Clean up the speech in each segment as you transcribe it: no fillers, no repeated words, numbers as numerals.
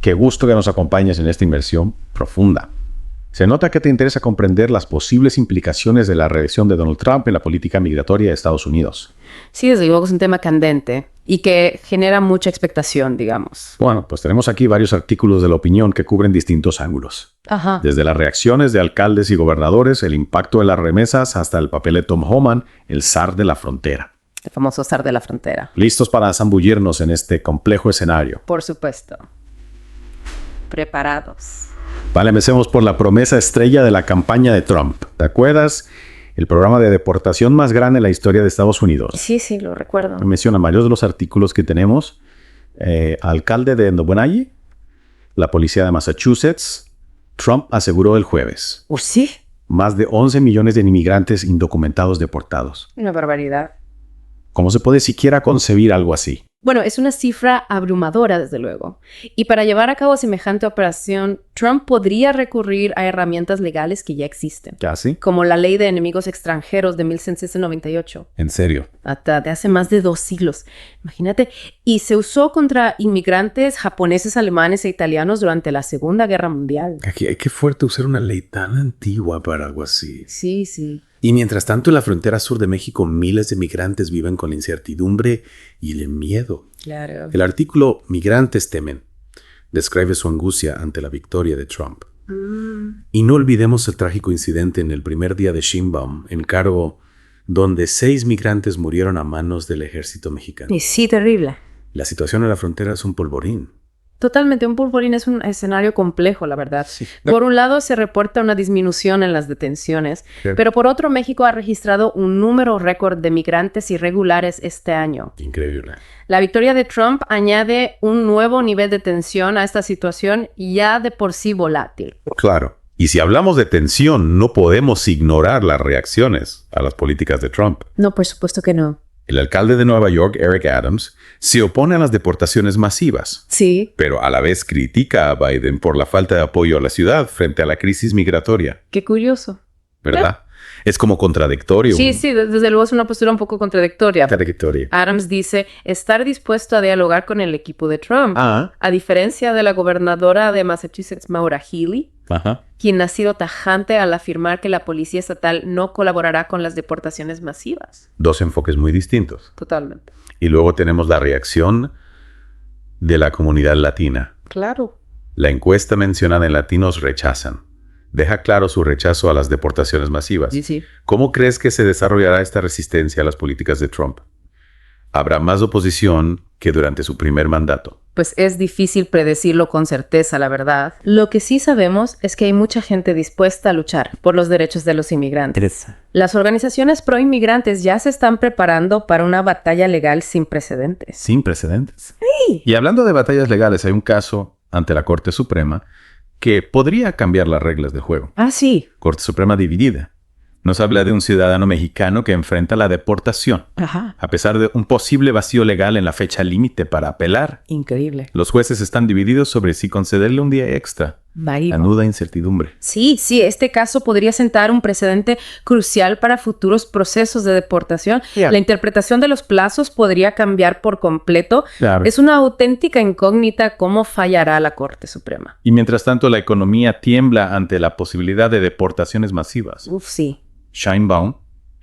Qué gusto que nos acompañes en esta inmersión profunda. Se nota que te interesa comprender las posibles implicaciones de la reelección de Donald Trump en la política migratoria de Estados Unidos. Sí, desde luego es un tema candente y que genera mucha expectación, digamos. Bueno, pues tenemos aquí varios artículos de la opinión que cubren distintos ángulos. Ajá. Desde las reacciones de alcaldes y gobernadores, el impacto de las remesas, hasta el papel de Tom Homan, el zar de la frontera. El famoso zar de la frontera. ¿Listos para zambullirnos en este complejo escenario? Por supuesto. Preparados. Vale, empecemos por la promesa estrella de la campaña de Trump. ¿Te acuerdas? El programa de deportación más grande en la historia de Estados Unidos. Sí, lo recuerdo. Menciona varios de los artículos que tenemos. Alcalde de Nobunayi, la policía de Massachusetts. Trump aseguró el jueves. ¿Sí? Más de 11 millones de inmigrantes indocumentados deportados. Una barbaridad. ¿Cómo se puede siquiera concebir algo así? Bueno, es una cifra abrumadora, desde luego. Y para llevar a cabo semejante operación, Trump podría recurrir a herramientas legales que ya existen. ¿Ya sí? Como la Ley de Enemigos Extranjeros de 1798. ¿En serio? Hasta de hace más de 2 siglos. Imagínate. Y se usó contra inmigrantes japoneses, alemanes e italianos durante la Segunda Guerra Mundial. Qué fuerte usar una ley tan antigua para algo así. Sí. Y mientras tanto, en la frontera sur de México, miles de migrantes viven con la incertidumbre y el miedo. Claro. El artículo Migrantes temen describe su angustia ante la victoria de Trump. Y no olvidemos el trágico incidente en el primer día de Sheinbaum, en cargo donde 6 migrantes murieron a manos del ejército mexicano. Y sí, terrible. La situación en la frontera es un polvorín. Totalmente, un polvorín es un escenario complejo, la verdad. Sí. Por un lado, se reporta una disminución en las detenciones, Sí. pero por otro, México ha registrado un número récord de migrantes irregulares este año. Increíble. La victoria de Trump añade un nuevo nivel de tensión a esta situación ya de por sí volátil. Claro. Y si hablamos de tensión, no podemos ignorar las reacciones a las políticas de Trump. No, por supuesto que no. El alcalde de Nueva York, Eric Adams, se opone a las deportaciones masivas, Sí. pero a la vez critica a Biden por la falta de apoyo a la ciudad frente a la crisis migratoria, Qué curioso. ¿verdad? Es como contradictorio. Sí, desde luego es una postura un poco contradictoria. Contradictorio. Adams dice estar dispuesto a dialogar con el equipo de Trump, Ah, a diferencia de la gobernadora de Massachusetts, Maura Healey, ajá. quien ha sido tajante al afirmar que la policía estatal no colaborará con las deportaciones masivas. Dos enfoques muy distintos. Totalmente. Y luego tenemos la reacción de la comunidad latina. Claro. La encuesta mencionada en latinos rechazan. Deja claro su rechazo a las deportaciones masivas. Sí. ¿Cómo crees que se desarrollará esta resistencia a las políticas de Trump? Habrá más oposición que durante su primer mandato. Pues es difícil predecirlo con certeza, la verdad. Lo que sí sabemos es que hay mucha gente dispuesta a luchar por los derechos de los inmigrantes. Las organizaciones pro-inmigrantes ya se están preparando para una batalla legal sin precedentes. Sin precedentes. Y hablando de batallas legales, hay un caso ante la Corte Suprema que podría cambiar las reglas del juego. Ah, sí. Corte Suprema dividida. Nos habla de un ciudadano mexicano que enfrenta la deportación, Ajá. a pesar de un posible vacío legal en la fecha límite para apelar. Increíble. Los jueces están divididos sobre si concederle un día extra. Anuda incertidumbre. Sí, este caso podría sentar un precedente crucial para futuros procesos de deportación. Yeah. La interpretación de los plazos podría cambiar por completo. Claro. Es una auténtica incógnita cómo fallará la Corte Suprema. Y mientras tanto, la economía tiembla ante la posibilidad de deportaciones masivas. Sí.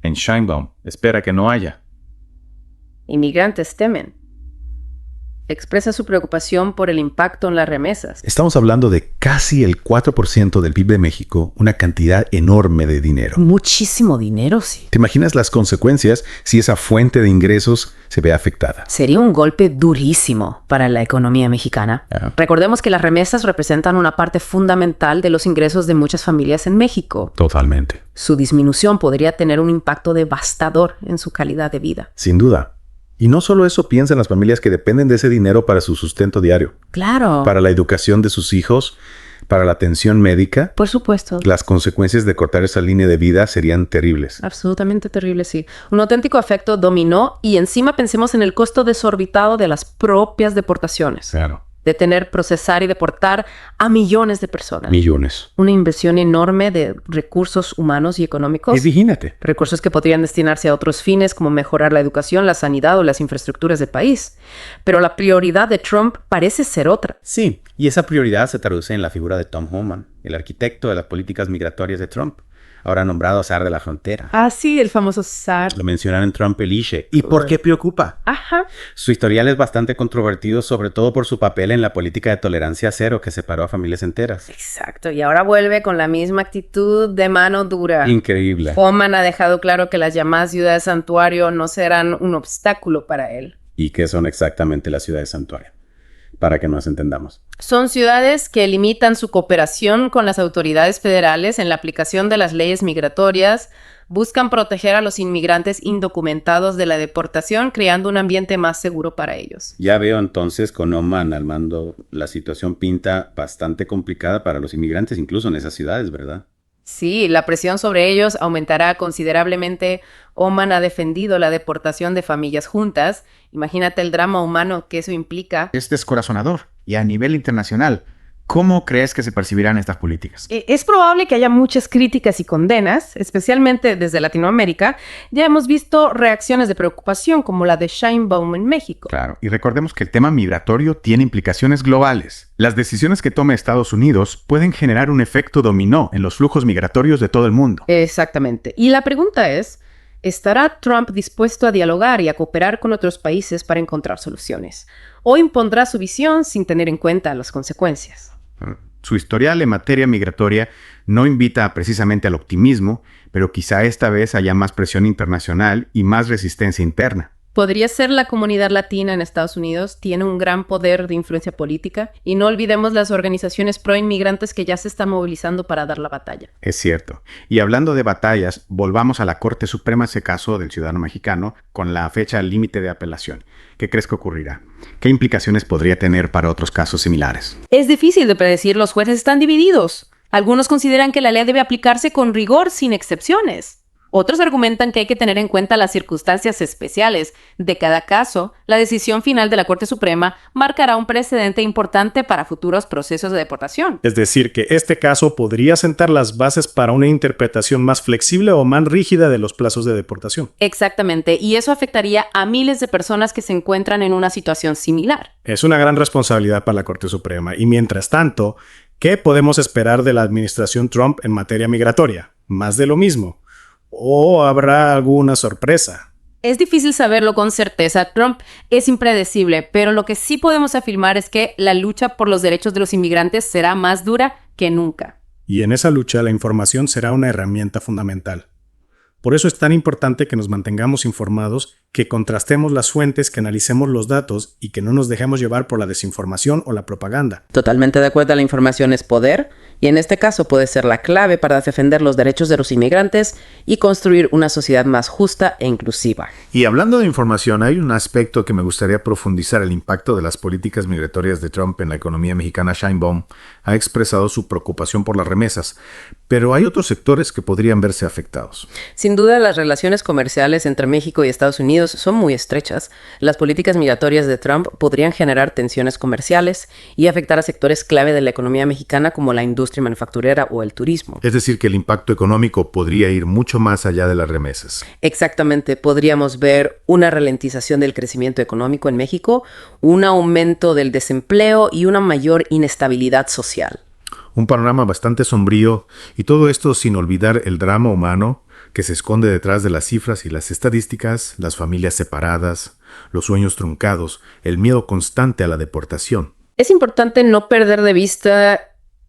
En Sheinbaum, espera que no haya. Inmigrantes temen. Expresa su preocupación por el impacto en las remesas. Estamos hablando de casi el 4% del PIB de México, una cantidad enorme de dinero. Muchísimo dinero, sí. ¿Te imaginas las consecuencias si esa fuente de ingresos se ve afectada? Sería un golpe durísimo para la economía mexicana. Recordemos que las remesas representan una parte fundamental de los ingresos de muchas familias en México. Totalmente. Su disminución podría tener un impacto devastador en su calidad de vida. Sin duda. Y no solo eso, piensa en las familias que dependen de ese dinero para su sustento diario, Claro. para la educación de sus hijos, para la atención médica. Por supuesto. Las consecuencias de cortar esa línea de vida serían terribles. Absolutamente terrible, sí. Un auténtico efecto dominó y encima pensemos en el costo desorbitado de las propias deportaciones. Claro. detener, procesar y deportar a millones de personas. Millones. Una inversión enorme de recursos humanos y económicos. Imagínate. Recursos que podrían destinarse a otros fines como mejorar la educación, la sanidad o las infraestructuras del país. Pero la prioridad de Trump parece ser otra. Sí, y esa prioridad se traduce en la figura de Tom Homan, el arquitecto de las políticas migratorias de Trump, ahora nombrado zar de la frontera. Ah, sí, el famoso zar. Lo mencionan en Trump Elige. ¿Y por qué preocupa? Ajá. Su historial es bastante controvertido, sobre todo por su papel en la política de tolerancia cero que separó a familias enteras. Exacto, y ahora vuelve con la misma actitud de mano dura. Increíble. Homan ha dejado claro que las llamadas ciudades santuario no serán un obstáculo para él. ¿Y qué son exactamente las ciudades santuario? Para que nos entendamos. Son ciudades que limitan su cooperación con las autoridades federales en la aplicación de las leyes migratorias, buscan proteger a los inmigrantes indocumentados de la deportación, creando un ambiente más seguro para ellos. Ya veo entonces con Oman al mando, la situación pinta bastante complicada para los inmigrantes, incluso en esas ciudades, ¿verdad? Sí, la presión sobre ellos aumentará considerablemente. Oman ha defendido la deportación de familias juntas. Imagínate el drama humano que eso implica. Es descorazonador. Y a nivel internacional, ¿cómo crees que se percibirán estas políticas? Es probable que haya muchas críticas y condenas, especialmente desde Latinoamérica. Ya hemos visto reacciones de preocupación como la de Sheinbaum en México. Claro, y recordemos que el tema migratorio tiene implicaciones globales. Las decisiones que tome Estados Unidos pueden generar un efecto dominó en los flujos migratorios de todo el mundo. Exactamente. Y la pregunta es, ¿estará Trump dispuesto a dialogar y a cooperar con otros países para encontrar soluciones? ¿O impondrá su visión sin tener en cuenta las consecuencias? Su historial en materia migratoria no invita precisamente al optimismo, pero quizá esta vez haya más presión internacional y más resistencia interna. Podría ser la comunidad latina en Estados Unidos, tiene un gran poder de influencia política y no olvidemos las organizaciones pro-inmigrantes que ya se están movilizando para dar la batalla. Es cierto. Y hablando de batallas, volvamos a la Corte Suprema ese caso del ciudadano mexicano con la fecha límite de apelación. ¿Qué crees que ocurrirá? ¿Qué implicaciones podría tener para otros casos similares? Es difícil de predecir, los jueces están divididos. Algunos consideran que la ley debe aplicarse con rigor sin excepciones. Otros argumentan que hay que tener en cuenta las circunstancias especiales de cada caso. La decisión final de la Corte Suprema marcará un precedente importante para futuros procesos de deportación. Es decir, que este caso podría sentar las bases para una interpretación más flexible o más rígida de los plazos de deportación. Exactamente, y eso afectaría a miles de personas que se encuentran en una situación similar. Es una gran responsabilidad para la Corte Suprema. Y mientras tanto, ¿qué podemos esperar de la administración Trump en materia migratoria? ¿Más de lo mismo? ¿O habrá alguna sorpresa? Es difícil saberlo con certeza. Trump es impredecible, pero lo que sí podemos afirmar es que la lucha por los derechos de los inmigrantes será más dura que nunca. Y en esa lucha la información será una herramienta fundamental. Por eso es tan importante que nos mantengamos informados, que contrastemos las fuentes, que analicemos los datos y que no nos dejemos llevar por la desinformación o la propaganda. Totalmente de acuerdo, la información es poder y en este caso puede ser la clave para defender los derechos de los inmigrantes y construir una sociedad más justa e inclusiva. Y hablando de información, hay un aspecto que me gustaría profundizar: el impacto de las políticas migratorias de Trump en la economía mexicana. Sheinbaum ha expresado su preocupación por las remesas, pero hay otros sectores que podrían verse afectados. Sin duda, las relaciones comerciales entre México y Estados Unidos son muy estrechas. Las políticas migratorias de Trump podrían generar tensiones comerciales y afectar a sectores clave de la economía mexicana como la industria manufacturera o el turismo. Es decir, que el impacto económico podría ir mucho más allá de las remesas. Exactamente, podríamos ver una ralentización del crecimiento económico en México, un aumento del desempleo y una mayor inestabilidad social. Un panorama bastante sombrío, y todo esto sin olvidar el drama humano que se esconde detrás de las cifras y las estadísticas, las familias separadas, los sueños truncados, el miedo constante a la deportación. Es importante no perder de vista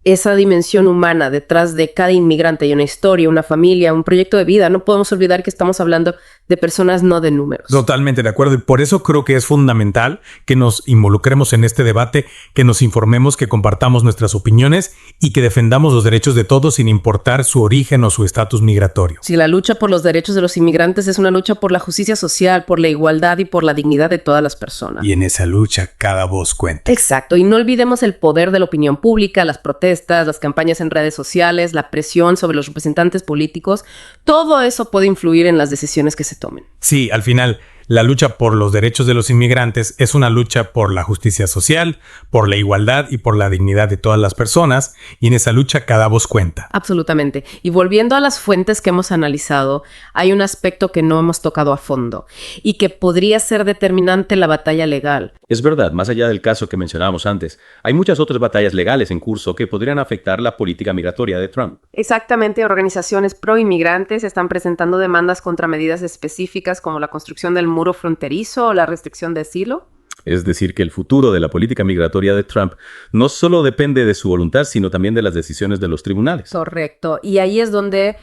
esa dimensión humana detrás de cada inmigrante. Hay una historia, una familia, un proyecto de vida. No podemos olvidar que estamos hablando de personas, no de números. Totalmente de acuerdo, y por eso creo que es fundamental que nos involucremos en este debate, que nos informemos, que compartamos nuestras opiniones y que defendamos los derechos de todos sin importar su origen o su estatus migratorio. Si la lucha por los derechos de los inmigrantes es una lucha por la justicia social, por la igualdad y por la dignidad de todas las personas. Y en esa lucha cada voz cuenta. Exacto, y no olvidemos el poder de la opinión pública, las protestas, las campañas en redes sociales, la presión sobre los representantes políticos. Todo eso puede influir en las decisiones que se tomen. Sí, al final, La lucha por los derechos de los inmigrantes es una lucha por la justicia social, por la igualdad y por la dignidad de todas las personas, y en esa lucha cada voz cuenta. Absolutamente. Y volviendo a las fuentes que hemos analizado, hay un aspecto que no hemos tocado a fondo y que podría ser determinante en la batalla legal. Es verdad, más allá del caso que mencionábamos antes, hay muchas otras batallas legales en curso que podrían afectar la política migratoria de Trump. Exactamente, organizaciones pro-inmigrantes están presentando demandas contra medidas específicas como la construcción del muro fronterizo o la restricción de asilo. Es decir, que el futuro de la política migratoria de Trump no solo depende de su voluntad, sino también de las decisiones de los tribunales. Correcto, y ahí es donde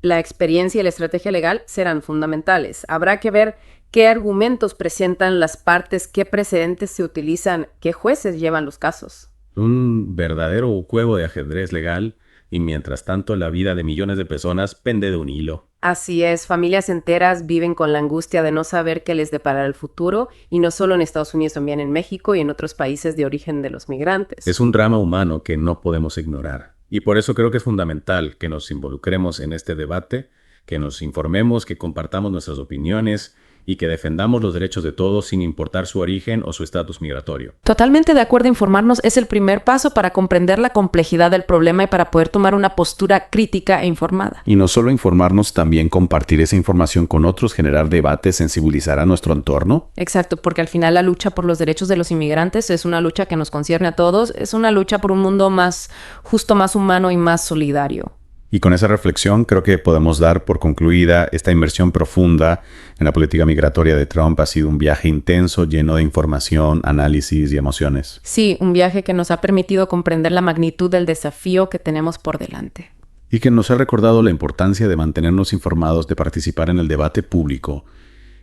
la experiencia y la estrategia legal serán fundamentales. Habrá que ver qué argumentos presentan las partes, qué precedentes se utilizan, qué jueces llevan los casos. Un verdadero juego de ajedrez legal, y mientras tanto la vida de millones de personas pende de un hilo. Así es, familias enteras viven con la angustia de no saber qué les deparará el futuro, y no solo en Estados Unidos, también en México y en otros países de origen de los migrantes. Es un drama humano que no podemos ignorar. Y por eso creo que es fundamental que nos involucremos en este debate, que nos informemos, que compartamos nuestras opiniones y que defendamos los derechos de todos sin importar su origen o su estatus migratorio. Totalmente de acuerdo, informarnos es el primer paso para comprender la complejidad del problema y para poder tomar una postura crítica e informada. Y no solo informarnos, también compartir esa información con otros, generar debate, sensibilizar a nuestro entorno. Exacto, porque al final la lucha por los derechos de los inmigrantes es una lucha que nos concierne a todos, es una lucha por un mundo más justo, más humano y más solidario. Y con esa reflexión creo que podemos dar por concluida esta inmersión profunda en la política migratoria de Trump. Ha sido un viaje intenso, lleno de información, análisis y emociones. Sí, un viaje que nos ha permitido comprender la magnitud del desafío que tenemos por delante. Y que nos ha recordado la importancia de mantenernos informados, de participar en el debate público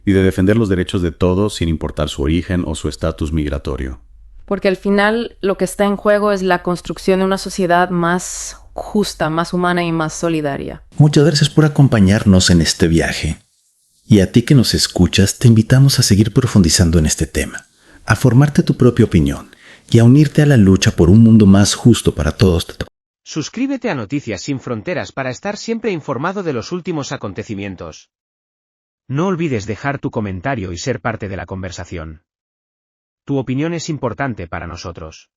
y de defender los derechos de todos sin importar su origen o su estatus migratorio. Porque al final lo que está en juego es la construcción de una sociedad más justa, más humana y más solidaria. Muchas gracias por acompañarnos en este viaje. Y a ti que nos escuchas, te invitamos a seguir profundizando en este tema, a formarte tu propia opinión y a unirte a la lucha por un mundo más justo para todos. Suscríbete a Noticias Sin Fronteras para estar siempre informado de los últimos acontecimientos. No olvides dejar tu comentario y ser parte de la conversación. Tu opinión es importante para nosotros.